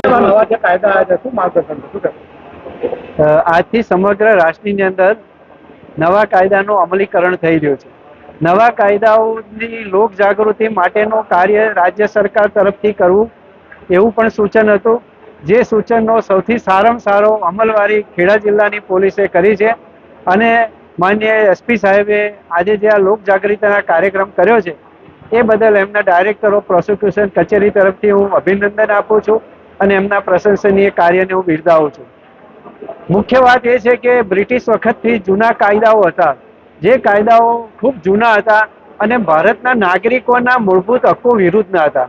નવા જે કાયદા આવ્યા છે શું માર્ગદર્શન શું કહેશો? આજથી સમગ્ર રાષ્ટ્રની અંદર નવા કાયદાનું અમલીકરણ થઈ રહ્યું છે. નવા કાયદાઓની લોક જાગૃતિ માટેનું કાર્ય રાજ્ય સરકાર તરફથી કરવું એવું પણ સૂચન હતું. જે સૂચનનો સૌથી સારામાં સારો અમલવારી ખેડા જિલ્લાની પોલીસે કરી છે અને માન્ય એસપી સાહેબે આજે જે આ લોક જાગૃતિના કાર્યક્રમ કર્યો છે એ બદલ એમના ડાયરેક્ટર ઓફ પ્રોસિક્યુશન કચેરી તરફથી હું અભિનંદન આપું છું અને એમના પ્રશંસનીય કાર્યને હું બિરદાવું છું. મુખ્ય વાત એ છે કે બ્રિટિશ વખતથી જૂના કાયદાઓ હતા, જે કાયદાઓ ખૂબ જૂના હતા અને ભારતના નાગરિકોના મૂળભૂત હક્કો વિરુદ્ધના હતા.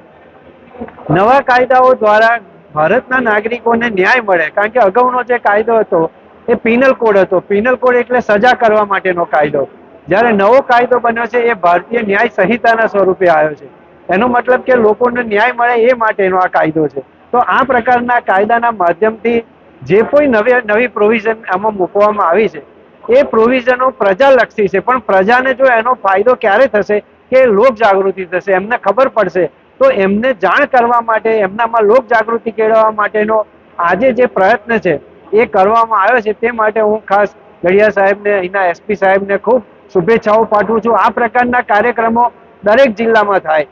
નવા કાયદાઓ દ્વારા ભારતના નાગરિકોને ન્યાય મળે, કારણ કે અગાઉનો જે કાયદો હતો એ પિનલ કોડ હતો. પિનલ કોડ એટલે સજા કરવા માટેનો કાયદો. જ્યારે નવો કાયદો બન્યો છે એ ભારતીય ન્યાય સંહિતાના સ્વરૂપે આવ્યો છે. એનો મતલબ કે લોકોને ન્યાય મળે એ માટેનો આ કાયદો છે. તો આ પ્રકારના કાયદાના માધ્યમથી જે કોઈ નવી પ્રોવિઝન આમાં મૂકવામાં આવી છે એ પ્રોવિઝનો પ્રજાલક્ષી છે, પણ પ્રજાને જો એનો ફાયદો ક્યારે થશે કે લોક જાગૃતિ થશે, એમને ખબર પડશે, તો એમને જાણ કરવા માટે, એમનામાં લોક જાગૃતિ કેળવવા માટેનો આજે જે પ્રયત્ન છે એ કરવામાં આવ્યો છે. તે માટે હું ખાસ ગઢિયા સાહેબને, અહીંના એસપી સાહેબને ખૂબ શુભેચ્છાઓ પાઠવું છું. આ પ્રકારના કાર્યક્રમો દરેક જિલ્લામાં થાય,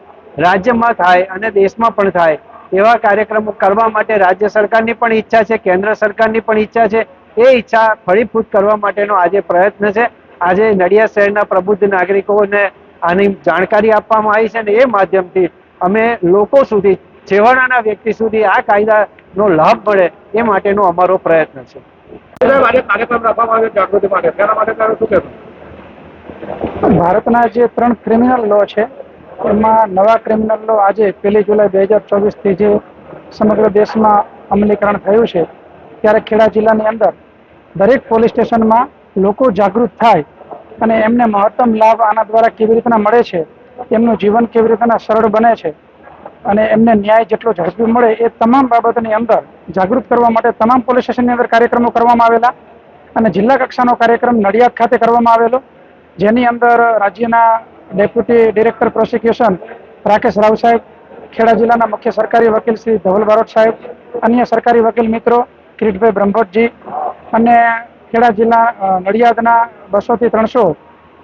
રાજ્યમાં થાય અને દેશમાં પણ થાય. એવા કાર્યક્રમો કરવા માટે રાજ્ય સરકારની પણ ઈચ્છા છે, કેન્દ્ર સરકારની પણ ઈચ્છા છે. એ ઈચ્છા ફળીભૂત કરવા માટેનો આજે પ્રયત્ન છે. આજે નડિયાદ શહેરના પ્રબુદ્ધ નાગરિકોને આની જાણકારી આપવામાં આવી છે અને એ માધ્યમથી અમે લોકો સુધી, છેવાડાના વ્યક્તિ સુધી આ કાયદાનો લાભ મળે એ માટેનો અમારો પ્રયત્ન છે. આજે કાર્યક્રમ રાખવામાં આવ્યો જાગૃતિ માટે, તેના માટે શું કહેશો? ભારતના જે 3 ક્રિમિનલ લો છે એમાં નવા ક્રિમિનલ લો આજે 1 જુલાઈ 2024થી જે સમગ્ર દેશમાં અમલીકરણ થયું છે, ત્યારે ખેડા જિલ્લાની અંદર દરેક પોલીસ સ્ટેશનમાં લોકો જાગૃત થાય અને એમને મહત્તમ લાભ આના દ્વારા કેવી રીતના મળે છે, એમનું જીવન કેવી રીતના સરળ બને છે અને એમને ન્યાય જેટલો ઝડપી મળે એ તમામ બાબતની અંદર જાગૃત કરવા માટે તમામ પોલીસ સ્ટેશનની અંદર કાર્યક્રમો કરવામાં આવેલા અને જિલ્લા કક્ષાનો કાર્યક્રમ નડિયાદ ખાતે કરવામાં આવેલો, જેની અંદર રાજ્યના deputy director prosecution Rakesh Rao સાહેબ, ખેડા જિલ્લાના મુખ્ય સરકારી વકીલ શ્રી ધવલ બારોટ સાહેબ, અન્ય સરકારી વકીલ મિત્રો કિરીટભાઈ બ્રહ્મભટ્ટજી અને ખેડા જિલ્લા નડિયાદના 200 થી 300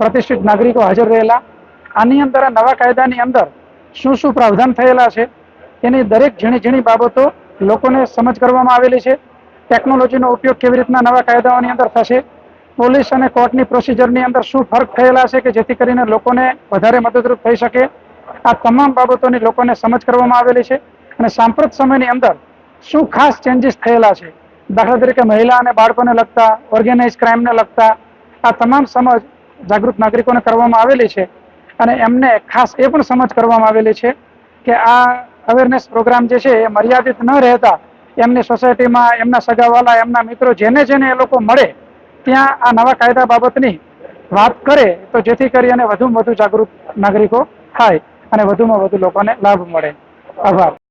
પ્રતિષ્ઠિત નાગરિકો હાજર રહેલા. આની અંદર આ નવા કાયદાની અંદર શું શું પ્રાવધાન થયેલા છે એની દરેક ઝીણી ઝીણી બાબતો લોકોને સમજ કરવામાં આવેલી છે. ટેકનોલોજીનો ઉપયોગ કેવી રીતના નવા કાયદાઓની અંદર થશે, પોલીસ અને કોર્ટની પ્રોસિજરની અંદર શું ફરક થયેલા છે કે જેથી કરીને લોકોને વધારે મદદરૂપ થઈ શકે, આ તમામ બાબતોની લોકોને સમજ કરવામાં આવેલી છે. અને સાંપ્રત સમયની અંદર શું ખાસ ચેન્જીસ થયેલા છે, દાખલા તરીકે મહિલા અને બાળકોને લગતા, ઓર્ગેનાઇઝ ક્રાઇમને લગતા આ તમામ સમજ જાગૃત નાગરિકોને કરવામાં આવેલી છે. અને એમને ખાસ એ પણ સમજ કરવામાં આવેલી છે કે આ અવેરનેસ પ્રોગ્રામ જે છે એ મર્યાદિત ન રહેતા એમની સોસાયટીમાં, એમના સગાવાલા, એમના મિત્રો, જેને જેને એ લોકો મળે ત્યાં આ નવા કાયદા બાબતની વાત કરે, તો જેથી કરી અને વધુમાં વધુ જાગૃત નાગરિકો થાય અને વધુમાં વધુ લોકોને લાભ મળે. આભાર.